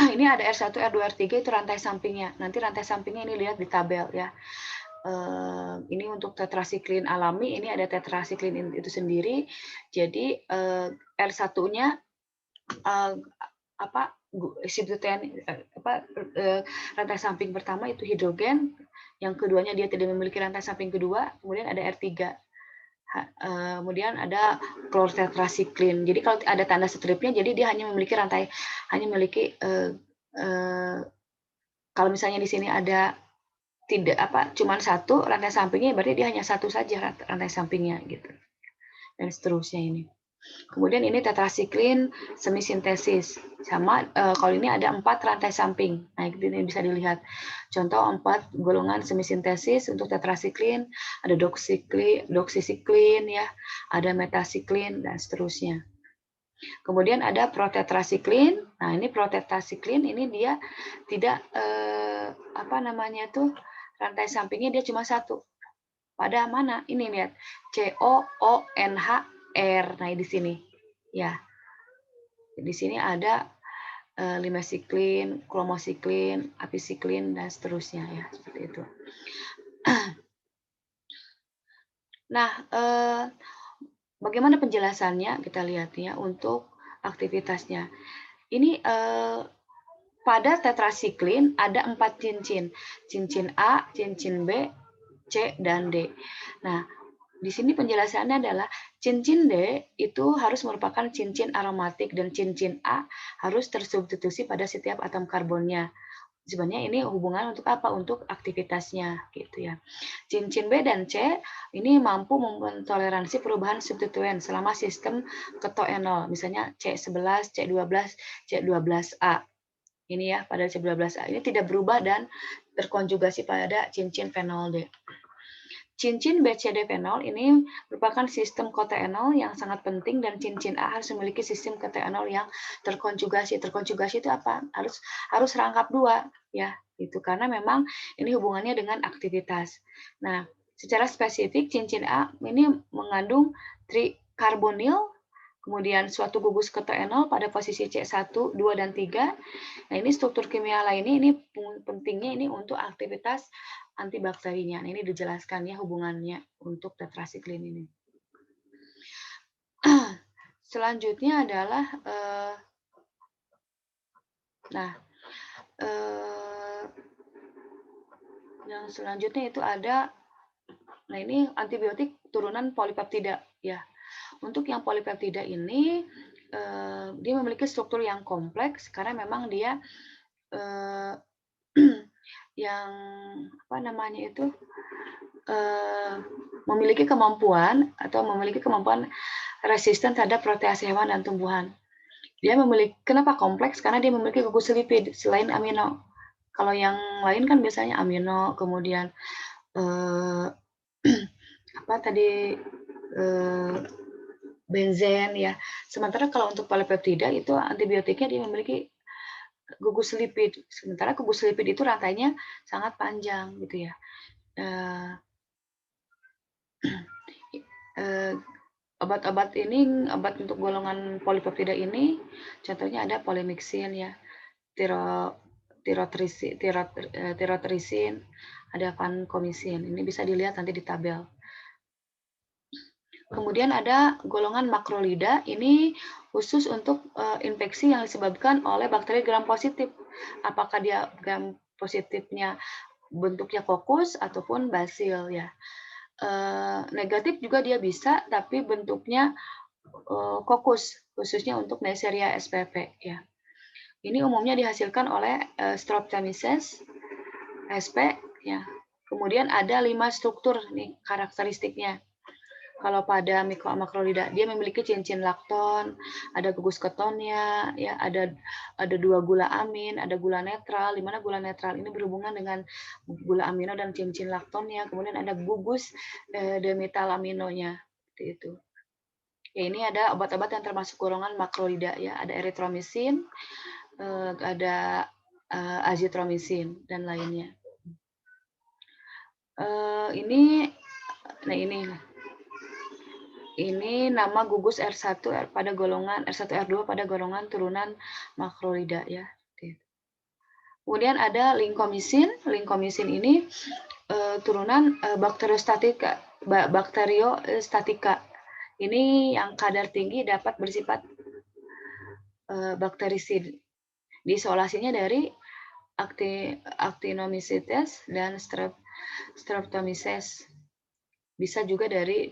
ini ada R1, R2, R3 itu rantai sampingnya. Nanti rantai sampingnya ini lihat di tabel ya. Ini untuk tetrasiklin alami, ini ada tetrasiklin itu sendiri. Jadi R1-nya rantai samping pertama itu hidrogen, yang keduanya dia tidak memiliki rantai samping kedua, kemudian ada R3. Kemudian ada klortetrasiklin. Jadi kalau ada tanda stripnya, jadi dia hanya memiliki kalau misalnya di sini ada cuman satu rantai sampingnya, berarti dia hanya satu saja rantai sampingnya gitu. Dan seterusnya ini. Kemudian ini tetrasiklin semisintesis. Sama kalau ini ada 4 rantai samping. Nah, ini bisa dilihat. Contoh 4 golongan semisintesis untuk tetrasiklin, ada doksisiklin ya, ada metasiklin dan seterusnya. Kemudian ada protetrasiklin. Nah, ini protetrasiklin ini dia tidak rantai sampingnya dia cuma satu. Pada mana? Ini lihat. COONH R. Nah, di sini. Ya. Di sini ada limesiklin, kromosiklin, apisiklin dan seterusnya ya, seperti itu. Nah, bagaimana penjelasannya? Kita lihat ya untuk aktivitasnya. Ini pada tetrasiklin ada 4 cincin. Cincin A, cincin B, C, dan D. Nah, di sini penjelasannya adalah cincin D itu harus merupakan cincin aromatik dan cincin A harus tersubstitusi pada setiap atom karbonnya. Sebenarnya ini hubungan untuk apa? Untuk aktivitasnya gitu ya. Cincin B dan C ini mampu mentoleransi perubahan substituen selama sistem ketoenol, misalnya C11, C12, C12A. Ini ya, pada C12A ini tidak berubah dan terkonjugasi pada cincin fenol D. Cincin BCD fenol ini merupakan sistem ketoenol yang sangat penting dan cincin A harus memiliki sistem ketoenol yang terkonjugasi. Terkonjugasi itu apa? Harus rangkap 2 ya, itu karena memang ini hubungannya dengan aktivitas. Nah, secara spesifik cincin A ini mengandung trikarbonil, kemudian suatu gugus ketoenol pada posisi C1, 2 dan 3. Nah, ini struktur kimia lainnya ini pentingnya ini untuk aktivitas antibakterinya. Nah, ini dijelaskan ya hubungannya untuk tetrasiklin ini. Selanjutnya adalah yang selanjutnya itu ada, nah ini antibiotik turunan polipeptida ya. Untuk yang polipeptida ini dia memiliki struktur yang kompleks karena memang dia yang memiliki kemampuan resisten terhadap protease hewan dan tumbuhan. Dia memiliki, kenapa kompleks? Karena dia memiliki gugus lipid selain amino. Kalau yang lain kan biasanya amino, kemudian eh, apa tadi eh, benzen ya. Sementara kalau untuk polipeptida itu antibiotiknya dia memiliki gugus lipid. Sementara gugus lipid itu rantainya sangat panjang gitu ya. Eh, eh, obat-obat ini, obat untuk golongan polipeptida ini, contohnya ada polymyxin ya, tirotrisin, ada vancomycin. Ini bisa dilihat nanti di tabel. Kemudian ada golongan makrolida, ini khusus untuk infeksi yang disebabkan oleh bakteri gram positif. Apakah dia gram positifnya bentuknya kokus ataupun basil ya. Negatif juga dia bisa, tapi bentuknya kokus, khususnya untuk Neisseria spp ya. Ini umumnya dihasilkan oleh Streptomyces sp ya. Kemudian ada 5 struktur nih karakteristiknya. Kalau pada makrolida dia memiliki cincin lakton, ada gugus ketonnya, ya ada 2 gula amin, ada gula netral, di mana gula netral ini berhubungan dengan gula amino dan cincin laktonnya. Kemudian ada gugus demetalaminonya, seperti itu. Ya, ini ada obat-obat yang termasuk golongan makrolida ya, ada erythromycin, ada azithromycin dan lainnya. Ini nama gugus R1 pada golongan R1 R2 pada golongan turunan makrolida ya. Kemudian ada lincomycin. Lincomycin ini turunan bakteriostatika. Ini yang kadar tinggi dapat bersifat bakterisid. Diisolasinya dari actinomycetes dan streptomyces. Bisa juga dari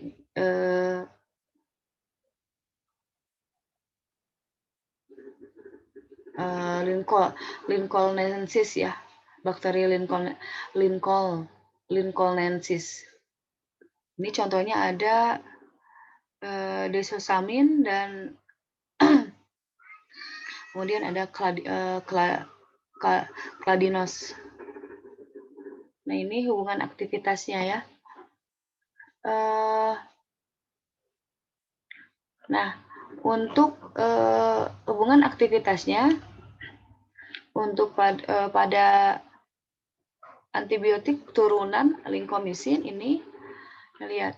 Lincolnensis ya, bakteri Lincolnensis. Ini contohnya ada desosamin dan kemudian ada cladinos. Nah, ini hubungan aktivitasnya ya. Nah, untuk hubungan aktivitasnya, untuk pada antibiotik turunan lincomycin ini, lihat,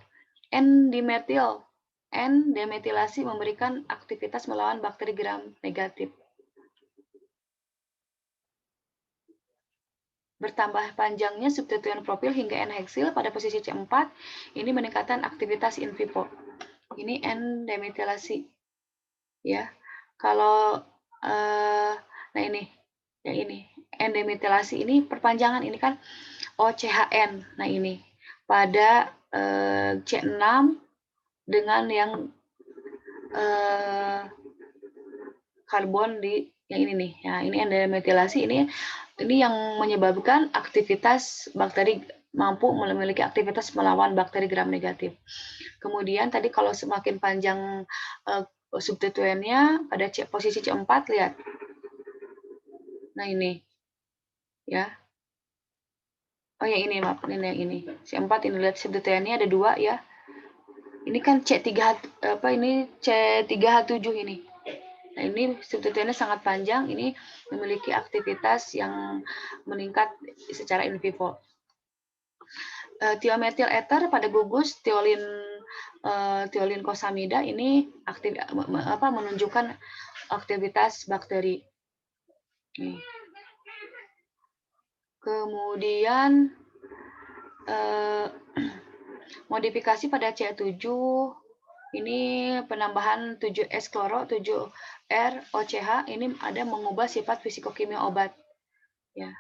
N-demetilasi memberikan aktivitas melawan bakteri gram negatif. Bertambah panjangnya substituen propil hingga N-heksil pada posisi C4, ini meningkatkan aktivitas in vivo. Ini N-demetilasi. Ya, kalau nah ini, yang ini N-demetilasi ini perpanjangan ini kan OCHN. Nah ini pada C6 dengan yang karbon di yang ini nih. Ya, ini N-demetilasi ini yang menyebabkan aktivitas bakteri mampu memiliki aktivitas melawan bakteri gram negatif. Kemudian tadi kalau semakin panjang substituennya pada posisi C4 lihat. Nah ini ya. Oh ya ini maaf, ini yang ini. C4 ini lihat substituennya ada 2 ya. Ini kan C3 apa ini C3H7 ini. Nah, ini substituennya sangat panjang, ini memiliki aktivitas yang meningkat secara in vivo. Thiometil ether pada gugus thiolin-kosamida ini menunjukkan aktivitas bakteri. Nih. Kemudian modifikasi pada C7 ini penambahan 7S kloro, 7R OCH ini ada mengubah sifat fisikokimia obat. Ya.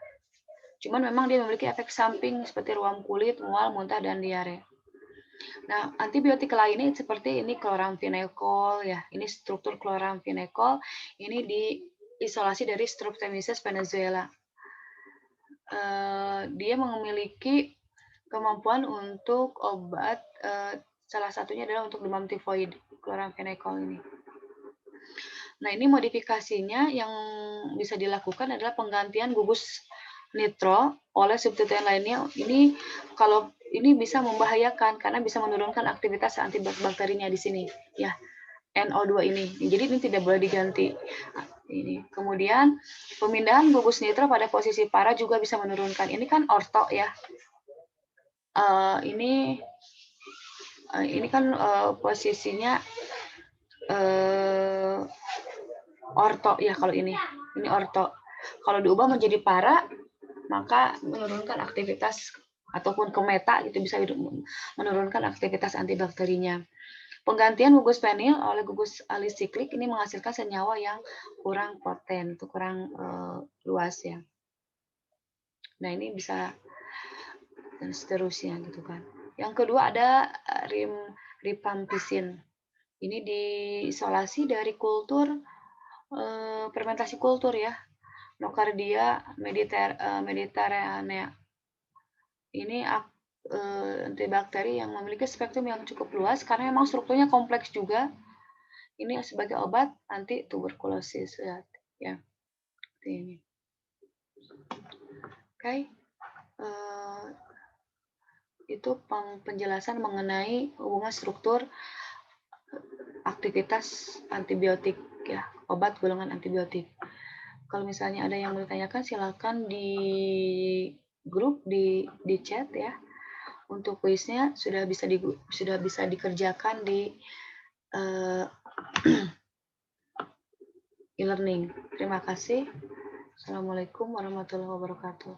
Cuman memang dia memiliki efek samping seperti ruam kulit, mual, muntah, dan diare. Nah, antibiotik lainnya seperti ini chloramphenicol ya. Ini struktur chloramphenicol ini diisolasi dari Streptomyces venezuela. Dia memiliki kemampuan untuk obat, salah satunya adalah untuk demam tifoid, chloramphenicol ini. Nah, ini modifikasinya yang bisa dilakukan adalah penggantian gugus nitro oleh substituen lainnya, ini kalau ini bisa membahayakan karena bisa menurunkan aktivitas antibakterinya di sini, ya. NO2 ini. Jadi ini tidak boleh diganti. Ini. Kemudian pemindahan gugus nitro pada posisi para juga bisa menurunkan. Ini kan orto ya. Ini kan posisinya orto ya kalau ini. Ini orto. Kalau diubah menjadi para, maka menurunkan aktivitas ataupun ke meta itu bisa menurunkan aktivitas antibakterinya. Penggantian gugus penil oleh gugus alisiklik ini menghasilkan senyawa yang kurang poten, itu kurang luas ya. Nah ini bisa dan seterusnya gitu kan. Yang kedua ada rifampicin. Ini diisolasi dari kultur fermentasi kultur ya. Nocardia mediterranea. Ini antibakteri yang memiliki spektrum yang cukup luas karena memang strukturnya kompleks juga. Ini sebagai obat anti tuberkulosis ya. Seperti ini. Oke. Itu penjelasan mengenai hubungan struktur aktivitas antibiotik ya, obat golongan antibiotik. Kalau misalnya ada yang mau ditanyakan silakan di grup di chat ya. Untuk kuisnya sudah bisa dikerjakan di e-learning. Terima kasih. Assalamualaikum warahmatullahi wabarakatuh.